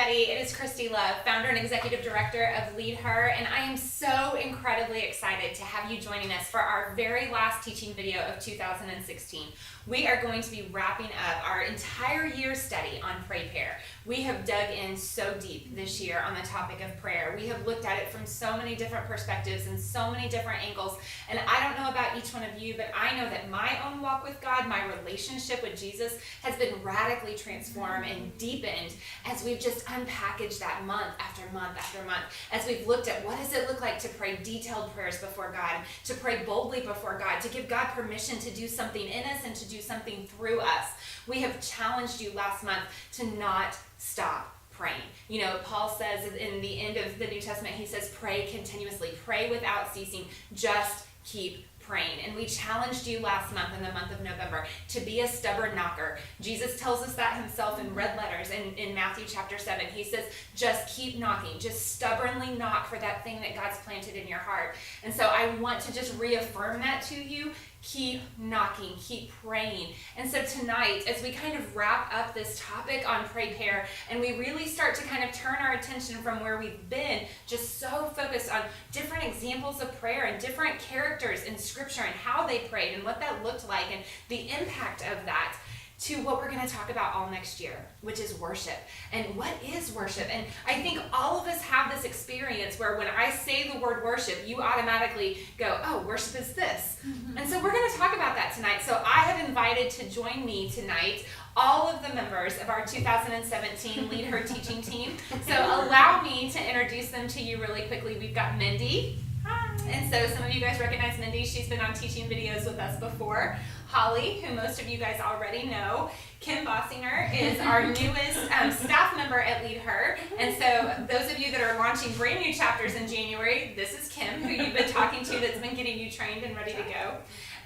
everybody. It is Christy Love, founder and executive director of LeadHer, and I am so incredibly excited to have you joining us for our very last teaching video of 2016. We are going to be wrapping up our entire year study on Prayer. We have dug in so deep this year on the topic of prayer. We have looked at it from so many different perspectives and so many different angles, and I don't know about each one of you, but I know that my own walk with God, my relationship with Jesus has been radically transformed and deepened as we've just unpackaged that month after month after month, as we've looked at what does it look like to pray detailed prayers before God, to pray boldly before God, to give God permission to do something in us and to do something through us. We have challenged you last month to not stop praying. You know, Paul says in the end of the New Testament, he says, pray continuously, pray without ceasing, just keep praying. And we challenged you last month, in the month of November, to be a stubborn knocker. Jesus tells us that himself in red letters in Matthew chapter 7. He says, just keep knocking, just stubbornly knock for that thing that God's planted in your heart. And so I want to just reaffirm that to you. Keep knocking, keep praying. And so tonight, as we kind of wrap up this topic on prayer, and we really start to kind of turn our attention from where we've been, just so focused on different examples of prayer and different characters in Scripture and how they prayed and what that looked like and the impact of that, to what we're going to talk about all next year, which is worship. And what is worship? And I think all of us have this experience where when I say the word worship, you automatically go, oh, worship is this. Mm-hmm. And so we're going to talk about that tonight. So I have invited to join me tonight all of the members of our 2017 LeadHer teaching team. So allow me to introduce them to you really quickly. We've got Mindy. Hi. And so some of you guys recognize Mindy. She's been on teaching videos with us before. Holly, who most of you guys already know. Kim Bossinger is our newest staff member at LeadHer. And so those of you that are launching brand new chapters in January, this is Kim, who you've been talking to, that's been getting you trained and ready to go.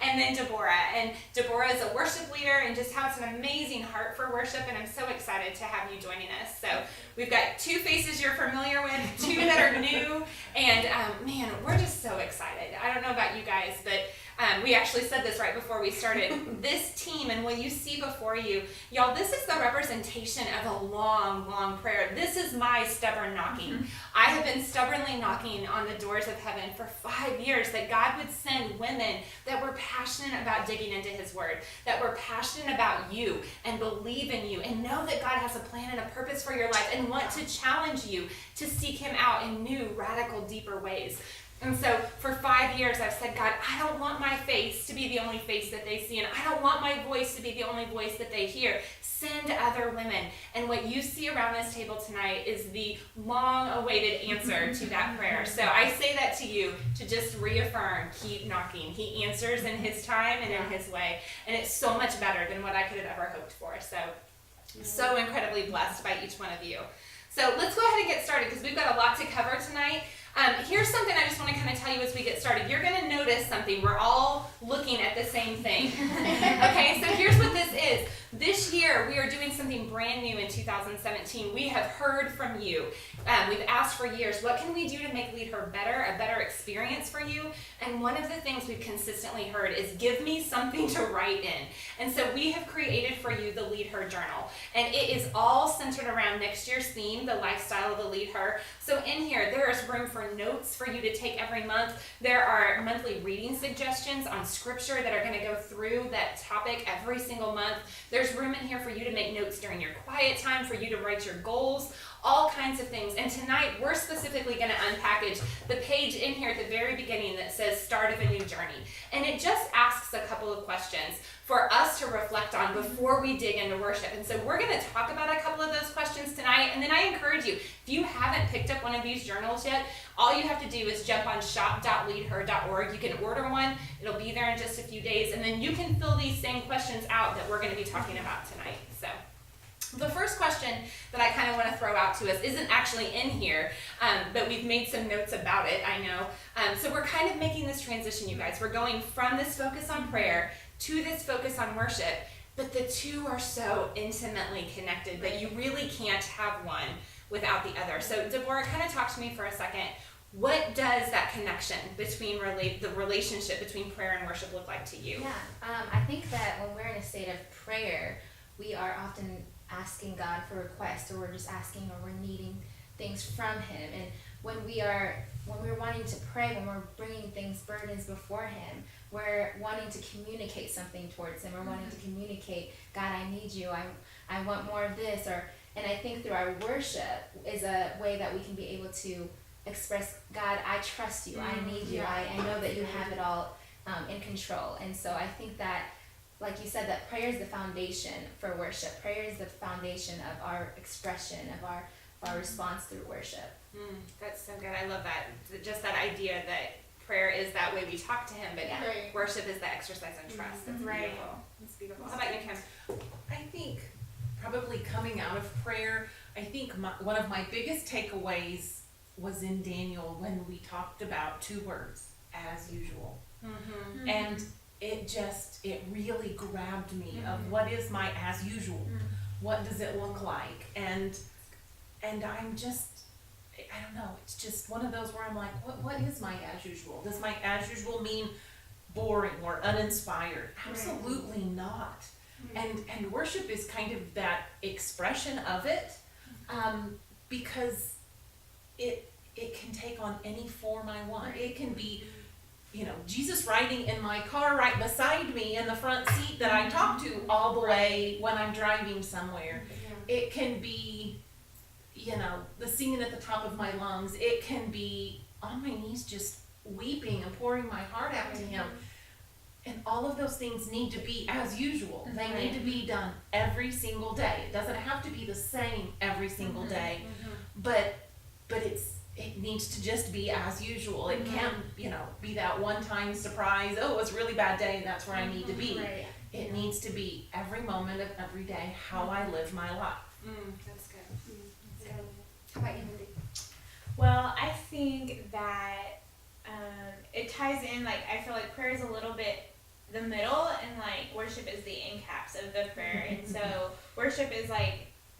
And then Deborah. And Deborah is a worship leader and just has an amazing heart for worship. And I'm so excited to have you joining us. So we've got two faces you're familiar with, two that are new. And man, we're just so excited. I don't know about you guys, but we actually said this right before we started. This team and what you see before you, y'all, this is the representation of a long, long prayer. This is my stubborn knocking. Mm-hmm. I have been stubbornly knocking on the doors of heaven for 5 years that God would send women that were passionate about digging into his word, that were passionate about you and believe in you and know that God has a plan and a purpose for your life and want to challenge you to seek him out in new, radical, deeper ways. And so for 5 years, I've said, God, I don't want my face to be the only face that they see, and I don't want my voice to be the only voice that they hear. Send other women. And what you see around this table tonight is the long-awaited answer to that prayer. So I say that to you to just reaffirm, keep knocking. He answers in his time and in his way. And it's so much better than what I could have ever hoped for. So incredibly blessed by each one of you. So let's go ahead and get started because we've got a lot to cover tonight. Here's something I just want to kind of tell you as we get started. You're going to notice something. We're all looking at the same thing. Okay, so here's what this is. This year, we are doing something brand new in 2017. We have heard from you. We've asked for years, what can we do to make LeadHer better, a better experience for you? And one of the things we've consistently heard is give me something to write in. And so we have created for you the LeadHer Journal. And it is all centered around next year's theme, the lifestyle of the LeadHer. So in here, there is room for notes for you to take every month. There are monthly reading suggestions on scripture that are going to go through that topic every single month. There's room in here for you to make notes during your quiet time, for you to write your goals, all kinds of things. And tonight, we're specifically going to unpackage the page in here at the very beginning that says start of a new journey. And it just asks a couple of questions for us to reflect on before we dig into worship. And so we're going to talk about a couple of those questions tonight. And then I encourage you, if you haven't picked up one of these journals yet, all you have to do is jump on shop.leadher.org. You can order one. It'll be there in just a few days. And then you can fill these same questions out that we're going to be talking about tonight. So the first question that I kind of want to throw out to us isn't actually in here, but we've made some notes about it, I know. So we're kind of making this transition, you guys. We're going from this focus on prayer to this focus on worship, but the two are so intimately connected that you really can't have one without the other. So Deborah, kind of talk to me for a second. What does that connection between the relationship between prayer and worship look like to you? Yeah, I think that when we're in a state of prayer, we are often asking God for requests, or we're just asking, or we're needing things from Him. And when we're wanting to pray, when we're bringing burdens before Him, we're wanting to communicate something towards Him. We're wanting to communicate, God, I need you. I want more of this. And I think through our worship is a way that we can be able to express, God, I trust you. I need you. I know that you have it all in control. And so I think that, like you said, that prayer is the foundation for worship. Prayer is the foundation of our expression, of our response through worship. That's so good. I love that. Just that idea that prayer is that way we talk to Him, but worship is the exercise of trust. That's beautiful. That's beautiful. How about you, Kim? I think probably coming out of prayer, I think one of my biggest takeaways was in Daniel when we talked about 2 words, as usual. And it really grabbed me of what is my as usual? What does it look like? And I'm just, I don't know, it's just one of those where I'm like, what is my as usual? Does my as usual mean boring or uninspired? Absolutely not. And worship is kind of that expression of it, because it can take on any form I want. It can be, Jesus riding in my car right beside me in the front seat that I talk to all the way when I'm driving somewhere. It can be, the singing at the top of my lungs. It can be on my knees just weeping and pouring my heart out to Him. And all of those things need to be as usual. They need to be done every single day. It doesn't have to be the same every single day, but it needs to just be as usual. It can't, be that one-time surprise, oh, it's a really bad day and that's where I need to be. It needs to be every moment of every day how I live my life. That's good. That's good. How about you, Mindy? Well, I think that it ties in, I feel like prayer is a little bit the middle, and worship is the end caps of the prayer. And so worship is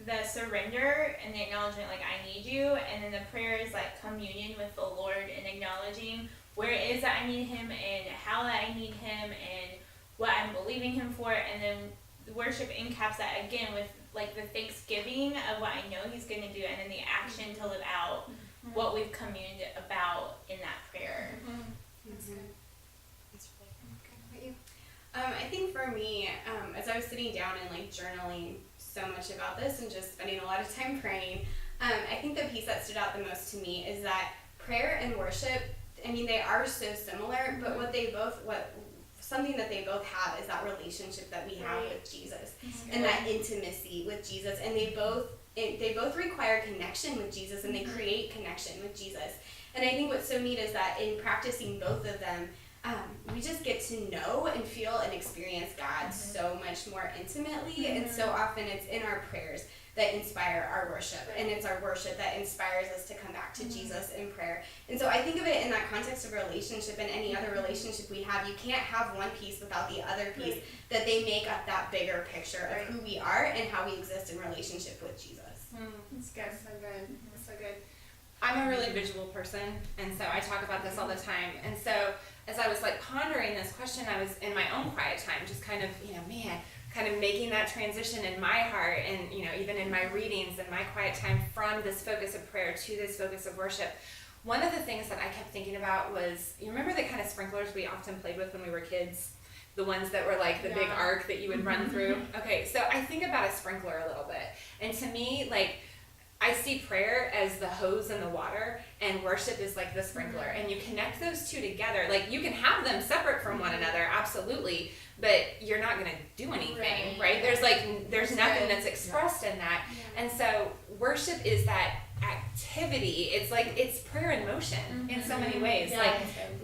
the surrender and the acknowledgement, I need you, and then the prayer is communion with the Lord and acknowledging where it is that I need Him and how that I need Him and what I'm believing Him for. And then the worship end caps that again with the thanksgiving of what I know He's going to do, and then the action to live out what we've communed about in that prayer. That's good. That's really good. How about you? I think for me, as I was sitting down and journaling so much about this and just spending a lot of time praying, I think the piece that stood out the most to me is that prayer and worship, they are so similar, but something that they both have is that relationship that we have with Jesus and that intimacy with Jesus, and they both require connection with Jesus, and they create connection with Jesus. And I think what's so neat is that in practicing both of them, we just get to know and feel and experience God so much more intimately, and so often it's in our prayers that inspire our worship, and it's our worship that inspires us to come back to Jesus in prayer. And so I think of it in that context of a relationship and any other relationship we have. You can't have one piece without the other piece, that they make up that bigger picture of who we are and how we exist in relationship with Jesus. That's good. So good. So good. I'm a really visual person, and so I talk about this all the time. And so as I was pondering this question, I was in my own quiet time, just kind of, kind of making that transition in my heart, and even in my readings and my quiet time from this focus of prayer to this focus of worship. One of the things that I kept thinking about was, you remember the kind of sprinklers we often played with when we were kids? The ones that were the big arc that you would run through? Okay, so I think about a sprinkler a little bit. And to me, I see prayer as the hose and the water, and worship is the sprinkler. And you connect those two together. You can have them separate from one another, absolutely, but you're not going to do anything, right? There's nothing that's expressed in that. And so worship is that activity. It's prayer in motion in so many ways.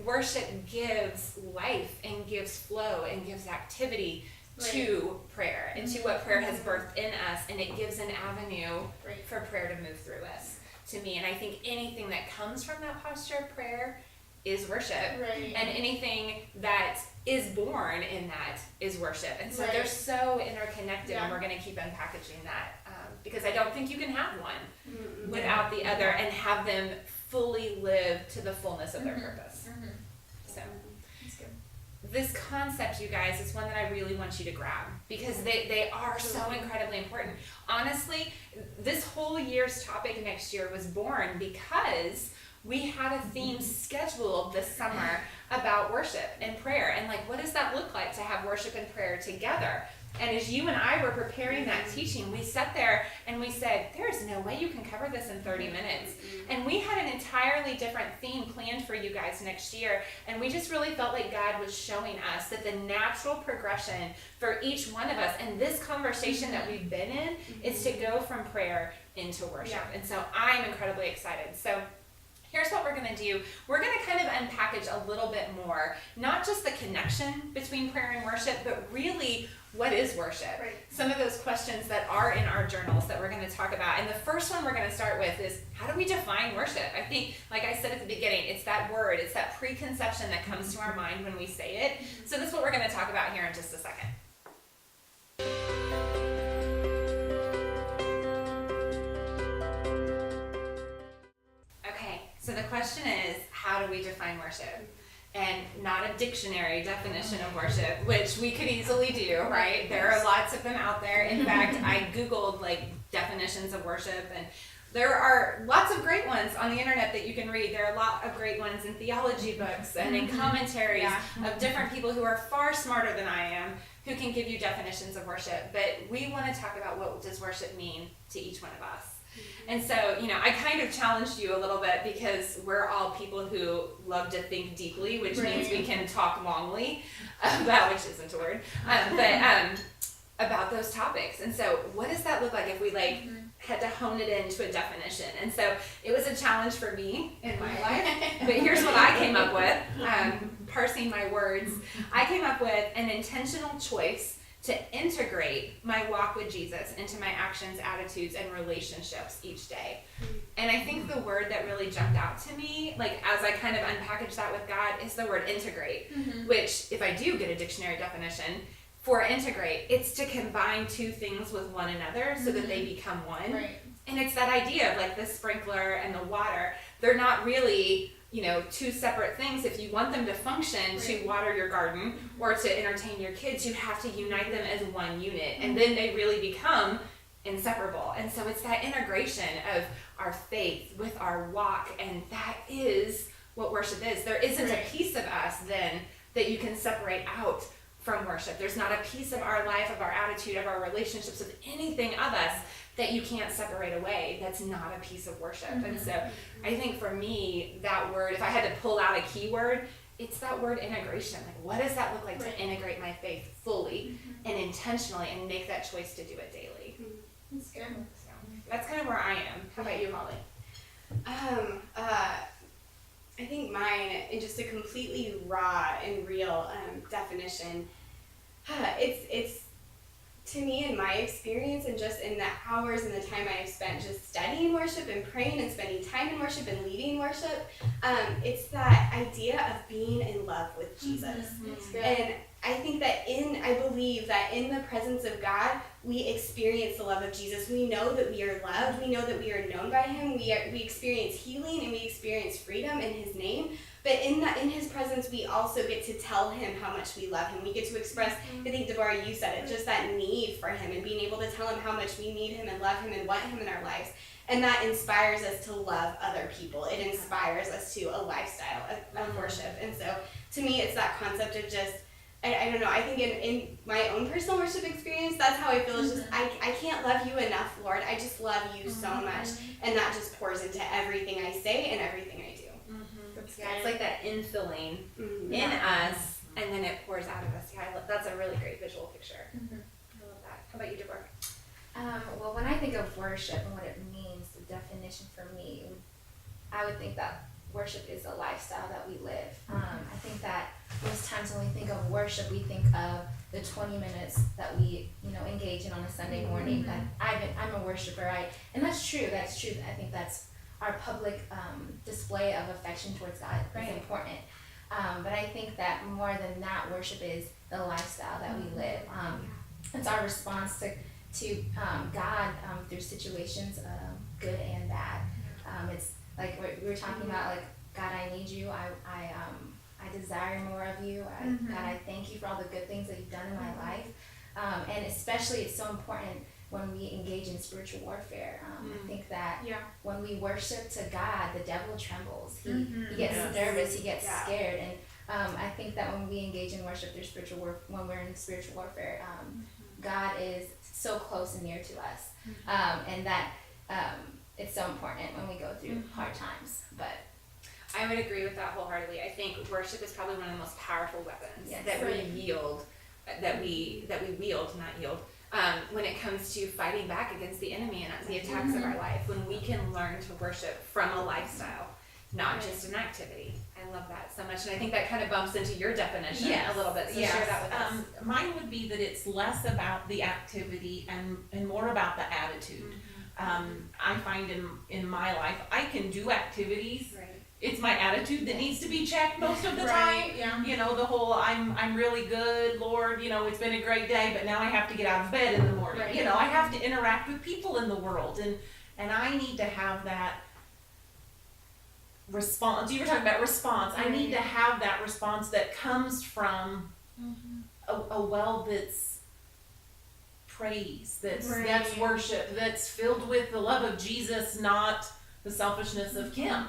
Worship gives life and gives flow and gives activity to prayer and to what prayer has birthed in us, and it gives an avenue for prayer to move through us, to me. And I think anything that comes from that posture of prayer is worship, and anything that is born in that is worship. And so they're so interconnected, and we're going to keep unpackaging that, because I don't think you can have one without the other and have them fully live to the fullness of their purpose. So this concept, you guys, is one that I really want you to grab because they are so incredibly important. Honestly, this whole year's topic next year was born because we had a theme scheduled this summer about worship and prayer and like what does that look like to have worship and prayer together. And as you and I were preparing that teaching, we sat there and we said, there's no way you can cover this in 30 minutes. And we had an entirely different theme planned for you guys next year. And we just really felt like God was showing us that the natural progression for each one of us and this conversation that we've been in is to go from prayer into worship. And so I'm incredibly excited. So here's what we're going to do. We're going to kind of unpackage a little bit more, not just the connection between prayer and worship, but really what is worship? Right. Some of those questions that are in our journals that we're going to talk about. And the first one we're going to start with is, how do we define worship? I think, like I said at the beginning, it's that word, it's that preconception that comes to our mind when we say it. So this is what we're going to talk about here in just a second. Okay, so the question is, how do we define worship? And not a dictionary definition of worship, which we could easily do, right? There are lots of them out there. In fact, I Googled like definitions of worship, and there are lots of great ones on the internet that you can read. There are a lot of great ones in theology books and in commentaries of different people who are far smarter than I am, who can give you definitions of worship. But we want to talk about what does worship mean to each one of us. And so, I kind of challenged you a little bit because we're all people who love to think deeply, which means we can talk longly about, which isn't a word, but about those topics. And so what does that look like if we had to hone it into a definition? And so it was a challenge for me in my life, but here's what I came up with, parsing my words. I came up with an intentional choice to integrate my walk with Jesus into my actions, attitudes, and relationships each day. And I think the word that really jumped out to me, like as I kind of unpackaged that with God, is the word integrate, which if I do get a dictionary definition for integrate, it's to combine two things with one another so that they become one. Right. And it's that idea of like the sprinkler and the water. They're not really two separate things. If you want them to function to water your garden or to entertain your kids, you have to unite them as one unit. And then they really become inseparable. And so it's that integration of our faith with our walk. And that is what worship is. There isn't a piece of us then that you can separate out from worship. There's not a piece of our life, of our attitude, of our relationships, of anything of us that you can't separate away. That's not a piece of worship. And so I think for me, that word, if I had to pull out a keyword, it's that word integration. Like, what does that look like to integrate my faith fully and intentionally and make that choice to do it daily? That's good. So that's kind of where I am. How about you, Holly? I think mine, in just a completely raw and real definition, it's to me, in my experience, and just in the hours and the time I've spent just studying worship and praying and spending time in worship and leading worship, it's that idea of being in love with Jesus. And I think that I believe that in the presence of God, we experience the love of Jesus. We know that we are loved. We know that we are known by Him. We experience healing and we experience freedom in His name. But in His presence, we also get to tell Him how much we love Him. We get to express, I think, Deborah, you said it, just that need for Him and being able to tell Him how much we need Him and love Him and want Him in our lives. And that inspires us to love other people. It inspires us to a lifestyle of worship. And so to me, it's that concept of just, I don't know, I think in my own personal worship experience, that's how I feel. It's just, I can't love you enough, Lord. I just love you so much. And that just pours into everything I say and everything I do. It's like that infilling in us, and then it pours out of us. Yeah, that's a really great visual picture. I love that. How about you, Deborah? Well, when I think of worship and what it means, the definition for me, I would think that worship is a lifestyle that we live. I think that most times when we think of worship, we think of the 20 minutes that we, engage in on a Sunday morning. That I'm a worshiper, and that's true. That's true. I think that's our public display of affection towards God is important. But I think that more than that, worship is the lifestyle that we live. It's our response to God through situations, good and bad. It's like we were talking about, like, God, I need you. I desire more of you. God, I thank you for all the good things that you've done in my life. And especially it's so important when we engage in spiritual warfare. I think that when we worship to God, the devil trembles. He gets nervous, he gets scared. And I think that when we engage in worship through when we're in spiritual warfare, God is so close and near to us. And that it's so important when we go through hard times. But I would agree with that wholeheartedly. I think worship is probably one of the most powerful weapons that we wield, when it comes to fighting back against the enemy and the attacks of our life. When we can learn to worship from a lifestyle, not just an activity. I love that so much, and I think that kind of bumps into your definition a little bit. So share that with us. Mine would be that it's less about the activity and more about the attitude. I find in my life, I can do activities. It's my attitude that needs to be checked most of the time. You know, the whole I'm really good, Lord, you know, it's been a great day, but now I have to get out of bed in the morning. You know, I have to interact with people in the world, and I need to have that response. You were talking about response. I need to have that response that comes from a well that's praise, that's worship, that's filled with the love of Jesus, not the selfishness of Kim.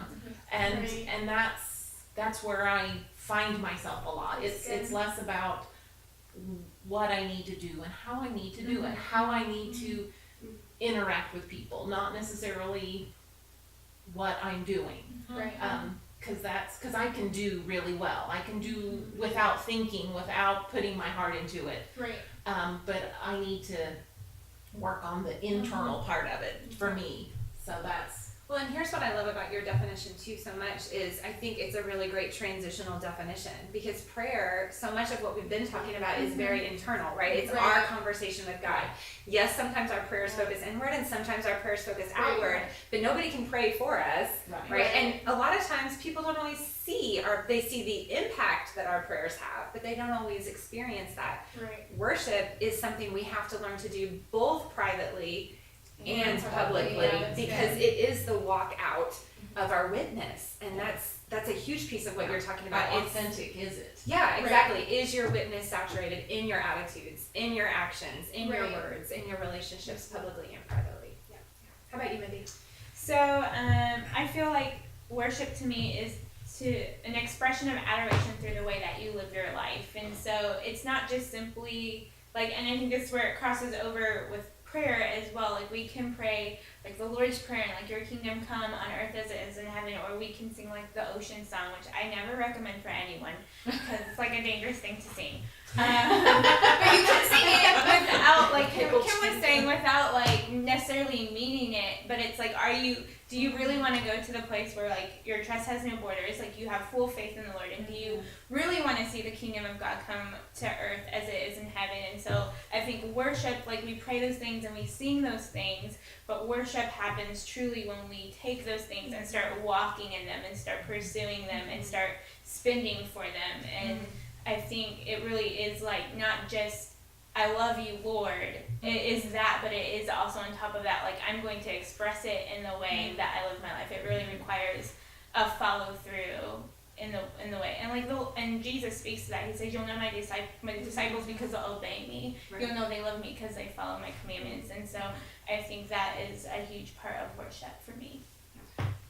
And that's where I find myself a lot. It's less about what I need to do and how I need to do it, how I need to interact with people, not necessarily what I'm doing. Cause I can do really well. I can do without thinking, without putting my heart into it. But I need to work on the internal part of it for me. So that's. Well, and here's what I love about your definition too so much is I think it's a really great transitional definition, because prayer, so much of what we've been talking about is very internal, right? It's our conversation with God. Yes, sometimes our prayers focus inward and sometimes our prayers focus outward, but nobody can pray for us, right? And a lot of times people don't always see, or they see the impact that our prayers have, but they don't always experience that. Worship is something we have to learn to do both privately and publicly, because it is the walk out of our witness, and that's a huge piece of what you're talking about. How authentic is it? Yeah, exactly. Is your witness saturated in your attitudes, in your actions, in your words, in your relationships, publicly and privately? How about you, Mindy? So I feel like worship to me is an expression of adoration through the way that you live your life, and so it's not just simply like, and I think this is where it crosses over with prayer as well. Like we can pray like the Lord's Prayer and like your kingdom come on earth as it is in heaven, or we can sing like the ocean song, which I never recommend for anyone because it's like a dangerous thing to sing. But you can sing it without, like Kim was saying, without like necessarily meaning it, but it's like, do you really want to go to the place where like your trust has no borders, like you have full faith in the Lord, and do you really want to see the kingdom of God come to earth as it is in heaven? And so I think worship, like we pray those things and we sing those things, but worship happens truly when we take those things and start walking in them and start pursuing them and start spending for them. And I think it really is like not just I love you, Lord. It is that, but it is also on top of that, like I'm going to express it in the way that I live my life. It really requires a follow through in the way, and like and Jesus speaks to that. He says, "You'll know my disciples because they'll obey me. You'll know they love me because they follow my commandments." And so I think that is a huge part of worship for me.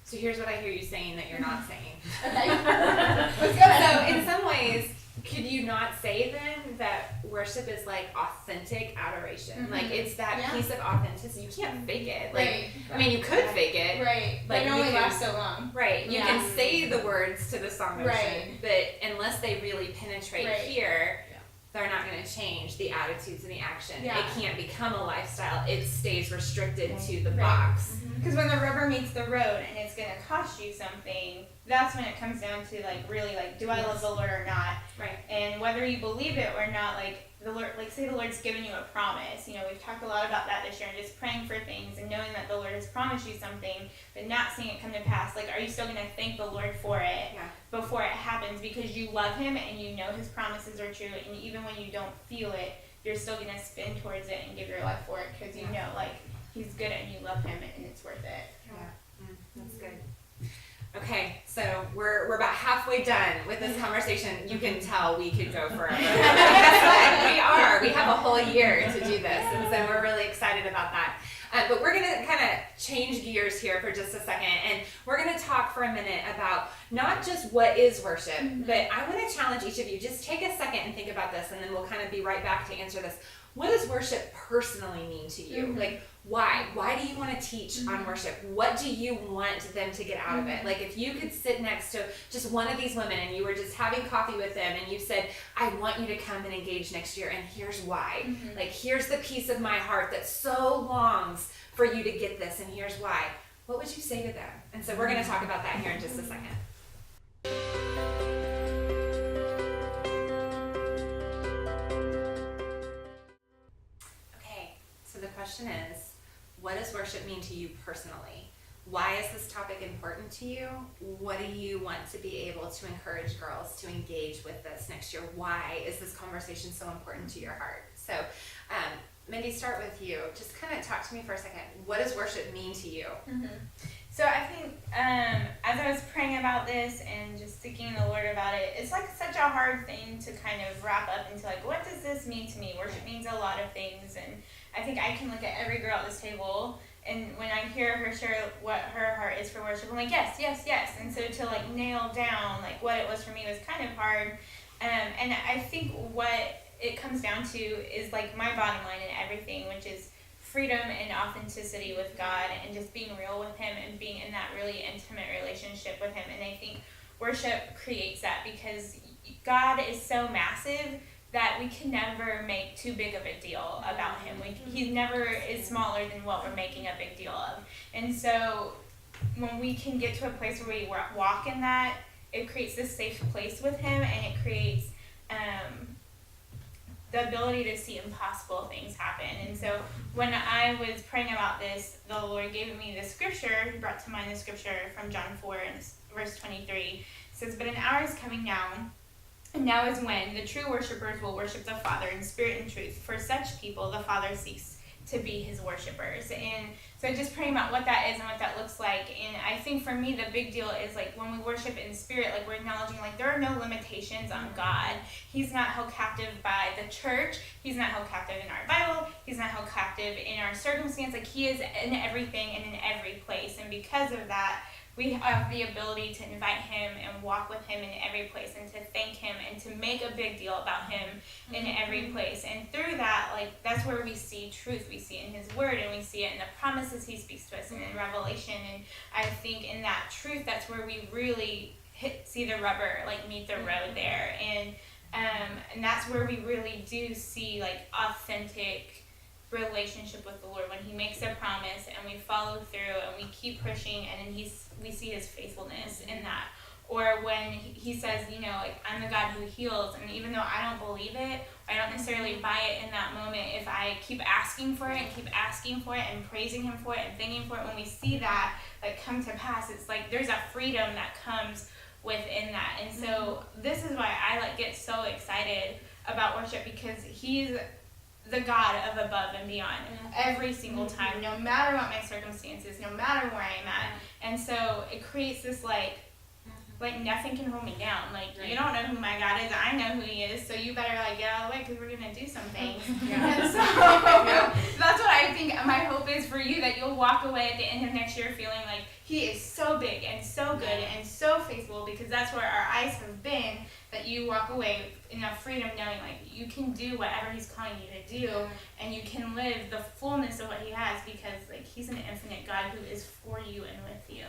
So here's what I hear you saying that you're not saying. Let's go. So in some ways, could you not say then that worship is like authentic adoration? Like it's that piece of authenticity. You can't fake it. Like I mean, you could fake it. Like But it only lasts so long. You can say the words to the song motion, but unless they really penetrate here, they're not going to change the attitudes and the action. It can't become a lifestyle. It stays restricted to the box. Because when the rubber meets the road and it's going to cost you something, that's when it comes down to like really like, do I love the Lord or not? And whether you believe it or not, like the Lord, like say the Lord's given you a promise. You know, we've talked a lot about that this year, and just praying for things and knowing that the Lord has promised you something, but not seeing it come to pass. Like, are you still going to thank the Lord for it before it happens, because you love Him and you know His promises are true, and even when you don't feel it, you're still going to spin towards it and give your life for it because you know like He's good and you love Him and it's worth it. That's good. Okay, so So we're about halfway done with this conversation. You can tell we could go forever. We are. We have a whole year to do this, and so we're really excited about that. But we're going to kind of change gears here for just a second, and we're going to talk for a minute about not just what is worship, but I want to challenge each of you, just take a second and think about this, and then we'll kind of be right back to answer this. What does worship personally mean to you? Like, why? Why do you want to teach on worship? What do you want them to get out of it? Like, if you could sit next to just one of these women and you were just having coffee with them and you said, I want you to come and engage next year, and here's why. Like, here's the piece of my heart that so longs for you to get this, and here's why. What would you say to them? And so we're going to talk about that here in just a second. So the question is, what does worship mean to you personally? Why is this topic important to you? What do you want to be able to encourage girls to engage with this next year? Why is this conversation so important to your heart? So, Mindy, start with you. Just kind of talk to me for a second. What does worship mean to you? So I think as I was praying about this and just seeking the Lord about it, it's like such a hard thing to kind of wrap up into like, what does this mean to me? Worship means a lot of things, and I think I can look at every girl at this table, and when I hear her share what her heart is for worship, I'm like, yes, yes, yes. And so to like nail down like what it was for me was kind of hard. And I think what it comes down to is like my bottom line in everything, which is freedom and authenticity with God, and just being real with Him and being in that really intimate relationship with Him. And I think worship creates that, because God is so massive that we can never make too big of a deal about Him. He never is smaller than what we're making a big deal of. And so when we can get to a place where we walk in that, it creates this safe place with Him, and it creates the ability to see impossible things happen. And so when I was praying about this, the Lord gave me this scripture. He brought to mind the scripture from John 4 and verse 23. It says, "But an hour is coming now, and now is when the true worshipers will worship the Father in spirit and truth. For such people, the Father seeks to be His worshipers." And so just praying about what that is and what that looks like. And I think for me, the big deal is like when we worship in spirit, like we're acknowledging like there are no limitations on God. He's not held captive by the church. He's not held captive in our Bible. He's not held captive in our circumstance. Like He is in everything and in every place. And because of that, we have the ability to invite Him and walk with Him in every place, and to thank Him and to make a big deal about Him in every place. And through that, like that's where we see truth. We see it in His Word, and we see it in the promises He speaks to us and in Revelation. And I think in that truth, that's where we really see the rubber like meet the road there. And that's where we really do see like authentic relationship with the Lord, when He makes a promise and we follow through and we keep pushing, and then we see His faithfulness in that. Or when He says, you know, like I'm the God who heals, and even though I don't believe it, I don't necessarily buy it in that moment, if I keep asking for it and keep asking for it and praising Him for it and thanking for it, when we see that like come to pass, it's like there's a freedom that comes within that. And so this is why I like get so excited about worship, because He's the God of above and beyond every single time, no matter what my circumstances, no matter where I'm at. And so it creates this like nothing can hold me down. Like you don't know who my God is, I know who He is, so you better like get out of the way, because we're gonna do some things. And so that's what I think my hope is for you, that you'll walk away at the end of next year feeling like He is so big and so good and so faithful, because that's where our eyes have been, that you walk away in enough freedom knowing like you can do whatever He's calling you to do, and you can live the fullness of what He has, because like He's an infinite God who is for you and with you.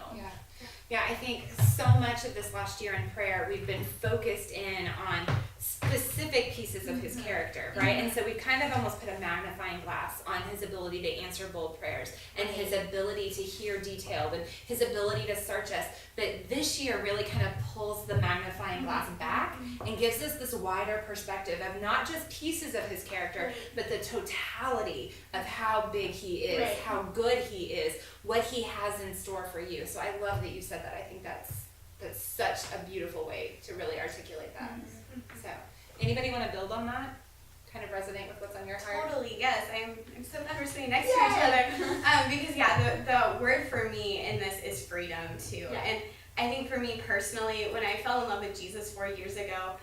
Yeah, I think so much of this last year in prayer, we've been focused in on specific pieces of His character, right? And so we've kind of almost put a magnifying glass on His ability to answer bold prayers, and His ability to hear detailed, and His ability to search us. But this year really kind of pulls the magnifying glass back and gives us this wider perspective of not just pieces of His character, but the totality of how big He is, how good He is, what He has in store for you. So I love that you said that. I think that's such a beautiful way to really articulate that. So anybody want to build on that? Kind of resonate with what's on your heart? Totally, yes. I'm so glad we're sitting next to each other. Because the word for me in this is freedom too. And I think for me personally, when I fell in love with Jesus 4 years ago,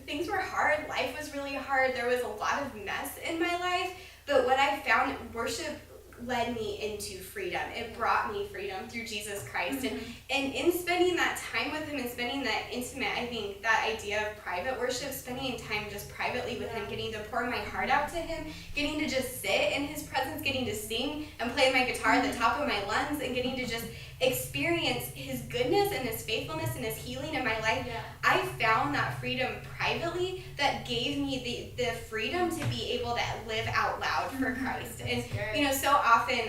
things were hard. Life was really hard. There was a lot of mess in my life. But what I found, worship led me into freedom. It brought me freedom through Jesus Christ. Mm-hmm. And in spending that time with him and spending that intimate, I think that idea of private worship, spending time just privately with him, getting to pour my heart out to him, getting to just sit in his presence, getting to sing and play my guitar at the top of my lungs, and getting to just experience his goodness and his faithfulness and his healing in my life. Yeah. I found that freedom privately that gave me the freedom to be able to live out loud for Christ. And you know, so often,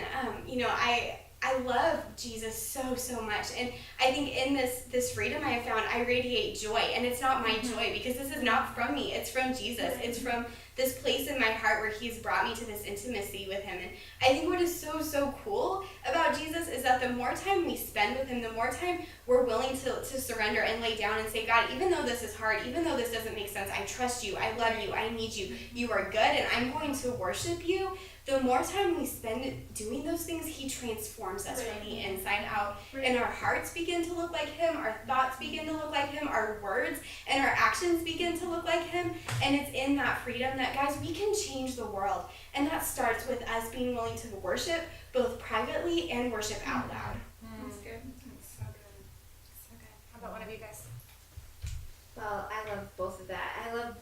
I love Jesus so much, and I think in this freedom I have found, I radiate joy, and it's not my joy because this is not from me, it's from Jesus. It's from this place in my heart where he's brought me to this intimacy with him. And I think what is so cool about Jesus is that the more time we spend with him, the more time we're willing to surrender and lay down and say, God, even though this is hard, even though this doesn't make sense, I trust you, I love you, I need you, you are good, and I'm going to worship you. The more time we spend doing those things, he transforms us from the inside out. And our hearts begin to look like him, our thoughts begin to look like him, our words and our actions begin to look like him. And it's in that freedom that, guys, we can change the world. And that starts with us being willing to worship both privately and worship out loud. That's good. That's so good. So good. How about one of you guys? Well, I love both of that. I love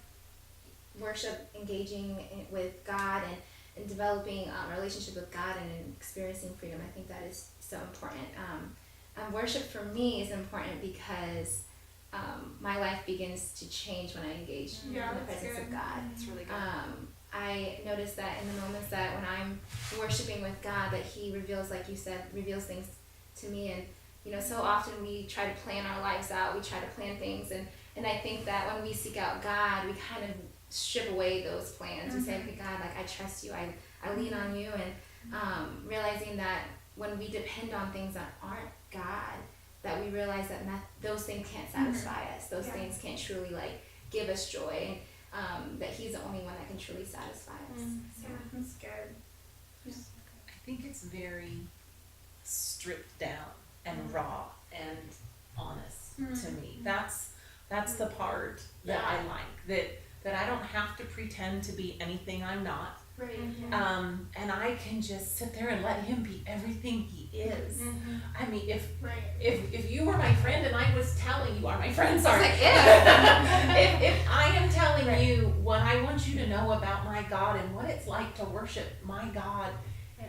worship, engaging with God, and developing a relationship with God and experiencing freedom. I think that is so important. Worship for me is important because my life begins to change when I engage in the presence of God. It's really good. I notice that in the moments that when I'm worshiping with God, that he reveals, like you said, reveals things to me. And you know, so often we try to plan our lives out, we try to plan things, and I think that when we seek out God, we kind of strip away those plans. We say, okay, God, like, I trust you, I lean on you, and realizing that when we depend on things that aren't God, that we realize that those things can't satisfy us. Those things can't truly like give us joy, and that he's the only one that can truly satisfy us. So. Yeah, that's good. I think it's very stripped down and raw and honest to me. That's the part that I like, that I don't have to pretend to be anything I'm not. Right. And I can just sit there and let him be everything he is. I mean, if you were my friend and I was telling you are my friend, sorry. Like, if I am telling you what I want you to know about my God and what it's like to worship my God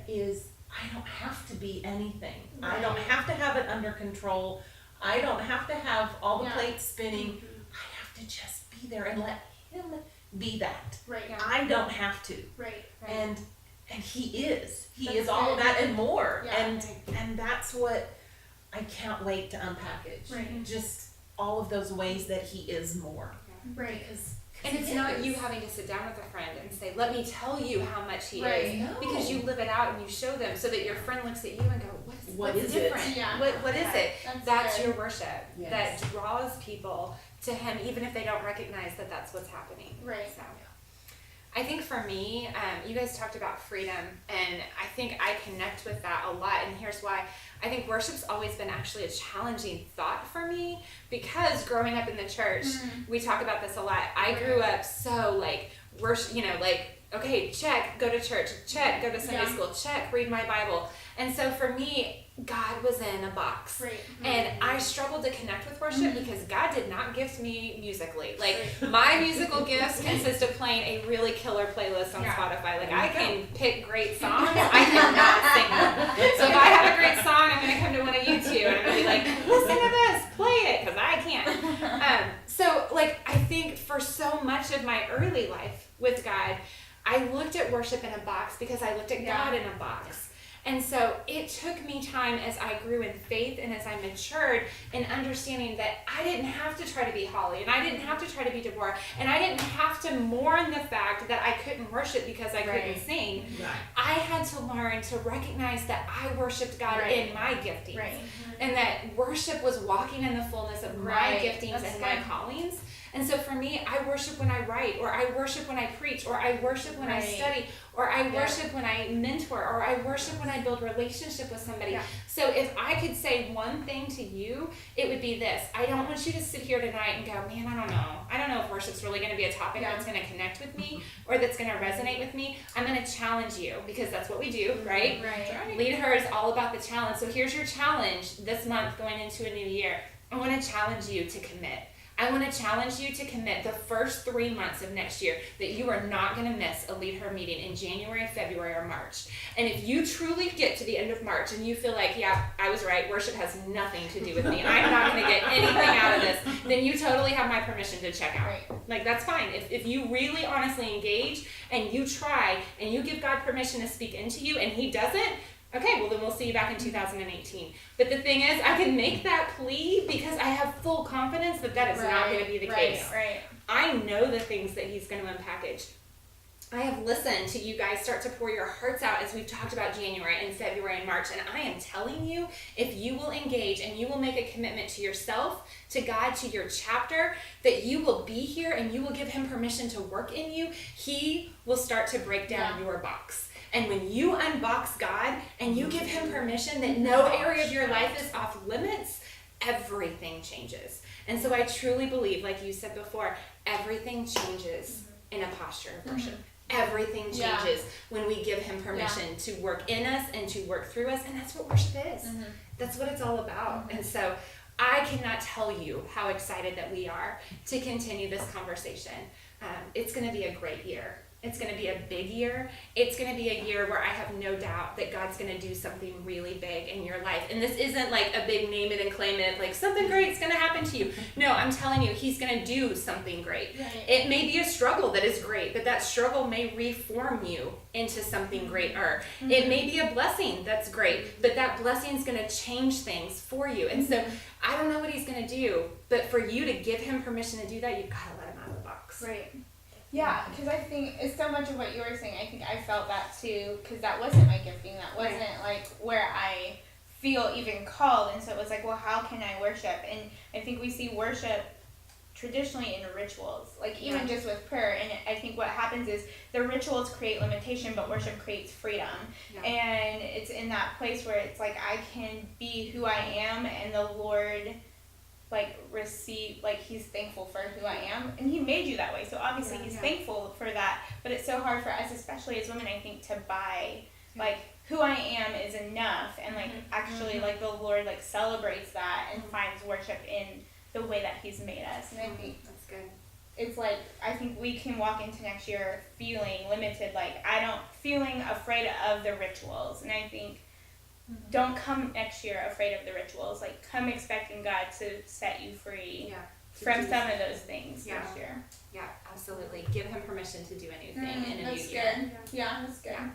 is, I don't have to be anything. I don't have to have it under control. I don't have to have all the plates spinning. I have to just be there and let him be that. Right. I don't have to. Right. And he is. He That's is all of good. that and more. Yeah. And that's what I can't wait to unpackage. Right. Just all of those ways that he is more. Right. And it's not you having to sit down with a friend and say, let me tell you how much he Right. is. No. Because you live it out and you show them so that your friend looks at you and go, What what's is it? different? Yeah. What is it? That's your good. worship Yes. that draws people to him, even if they don't recognize that that's what's happening. Right. So, I think for me, you guys talked about freedom, and I think I connect with that a lot, and here's why. I think worship's always been actually a challenging thought for me, because growing up in the church, we talk about this a lot. I grew up so like, worship, okay, check, go to church, check, go to Sunday school, check, read my Bible. And so for me, God was in a box. Right. And I struggled to connect with worship because God did not gift me musically. Like, my musical gifts consist of playing a really killer playlist on Spotify. Like, I can pick great songs, I cannot sing them. So if I have a great song, I'm going to come to one of you two, and I'm going to be like, listen to this, play it, because I can't. So, like, I think for so much of my early life with God, I looked at worship in a box because I looked at God in a box. And so it took me time as I grew in faith and as I matured in understanding that I didn't have to try to be Holly, and I didn't have to try to be Deborah, and I didn't have to mourn the fact that I couldn't worship because I couldn't sing. Right. I had to learn to recognize that I worshiped God in my giftings. Right. And that worship was walking in the fullness of my giftings and my callings. And so for me, I worship when I write, or I worship when I preach, or I worship when I study, or I worship when I mentor, or I worship when I build relationship with somebody. Yeah. So if I could say one thing to you, it would be this. I don't want you to sit here tonight and go, man, I don't know. I don't know if worship's really going to be a topic that's going to connect with me or that's going to resonate with me. I'm going to challenge you, because that's what we do, right? Right. LeadHer is all about the challenge. So here's your challenge this month going into a new year. I want to challenge you to commit. I want to challenge you to commit the first 3 months of next year that you are not going to miss a LeadHer meeting in January, February, or March. And if you truly get to the end of March and you feel like, yeah, I was right, worship has nothing to do with me, I'm not going to get anything out of this, then you totally have my permission to check out. Right. Like, that's fine. If you really honestly engage and you try and you give God permission to speak into you and he doesn't, okay, well then we'll see you back in 2018. But the thing is, I can make that plea because I have full confidence that that is not going to be the case. Right. I know the things that he's going to unpackage. I have listened to you guys start to pour your hearts out as we've talked about January and February and March, and I am telling you, if you will engage and you will make a commitment to yourself, to God, to your chapter, that you will be here and you will give him permission to work in you, he will start to break down your box. And when you unbox God and you give him permission that no area of your life is off limits, everything changes. And so I truly believe, like you said before, everything changes in a posture of worship. Everything changes when we give him permission to work in us and to work through us. And that's what worship is. That's what it's all about. And so I cannot tell you how excited that we are to continue this conversation. It's going to be a great year. It's going to be a big year. It's going to be a year where I have no doubt that God's going to do something really big in your life. And this isn't like a big name it and claim it, like something great's going to happen to you. No, I'm telling you, he's going to do something great. Right. It may be a struggle that is great, but that struggle may reform you into something greater. It may be a blessing that's great, but that blessing is going to change things for you. And so I don't know what he's going to do, but for you to give him permission to do that, you've got to let him out of the box. Right. Yeah, because I think it's so much of what you were saying. I think I felt that too, because that wasn't my gifting. That wasn't like where I feel even called. And so it was like, well, how can I worship? And I think we see worship traditionally in rituals, like even just with prayer. And I think what happens is the rituals create limitation, but worship creates freedom. And it's in that place where it's like I can be who I am, and the Lord receive, he's thankful for who I am, and he made you that way, so obviously he's thankful for that. But it's so hard for us, especially as women, I think, to buy who I am is enough, and actually the Lord celebrates that and finds worship in the way that he's made us. And I think That's good. it's I think we can walk into next year feeling limited, feeling afraid of the rituals. And I think don't come next year afraid of the rituals. Come expecting God to set you free from some of those things next year. Yeah, absolutely. Give him permission to do anything in a new That's year. good. Yeah, that's good. Yeah.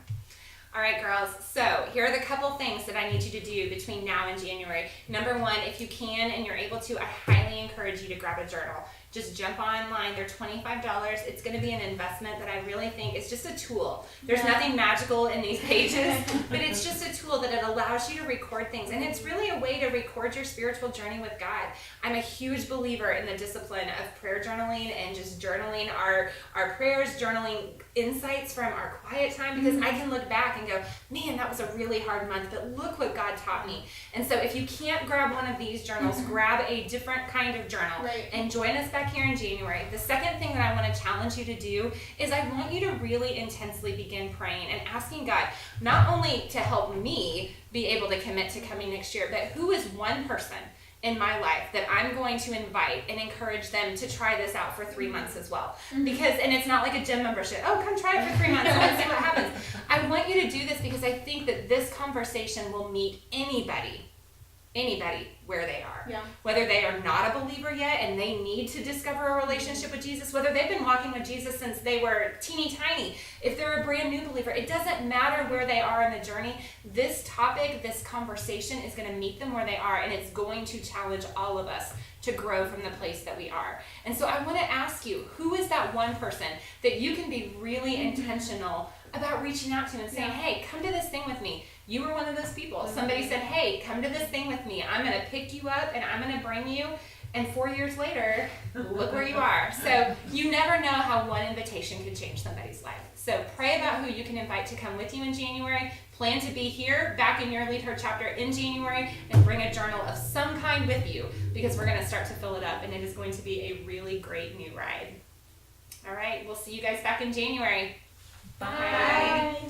All right, girls. So here are the couple things that I need you to do between now and January. Number one, if you can and you're able to, I highly encourage you to grab a journal. Just jump online. They're $25. It's going to be an investment that I really think is just a tool. There's nothing magical in these pages, but it's just a tool that it allows you to record things. And it's really a way to record your spiritual journey with God. I'm a huge believer in the discipline of prayer journaling and just journaling our prayers, journaling insights from our quiet time, because I can look back and go, man, that was a really hard month, but look what God taught me. And so if you can't grab one of these journals, grab a different kind of journal and join us back here in January. The second thing that I want to challenge you to do is I want you to really intensely begin praying and asking God not only to help me be able to commit to coming next year, but who is one person in my life that I'm going to invite and encourage them to try this out for 3 months as well. Because, and it's not like a gym membership. Oh, come try it for 3 months and let's see what happens. I want you to do this because I think that this conversation will meet anybody where they are. Yeah. Whether they are not a believer yet and they need to discover a relationship with Jesus, whether they've been walking with Jesus since they were teeny tiny, if they're a brand new believer, it doesn't matter where they are in the journey. This topic, this conversation is going to meet them where they are, and it's going to challenge all of us to grow from the place that we are. And so I want to ask you, who is that one person that you can be really intentional about reaching out to and saying, hey, come to this thing with me. You were one of those people. Somebody said, hey, come to this thing with me. I'm going to pick you up and I'm going to bring you And 4 years later, look where you are. So you never know how one invitation could change somebody's life. So pray about who you can invite to come with you in January. Plan to be here back in your LeadHer chapter in January, and bring a journal of some kind with you, because we're going to start to fill it up, and it is going to be a really great new ride. All right, we'll see you guys back in January. Bye. Bye.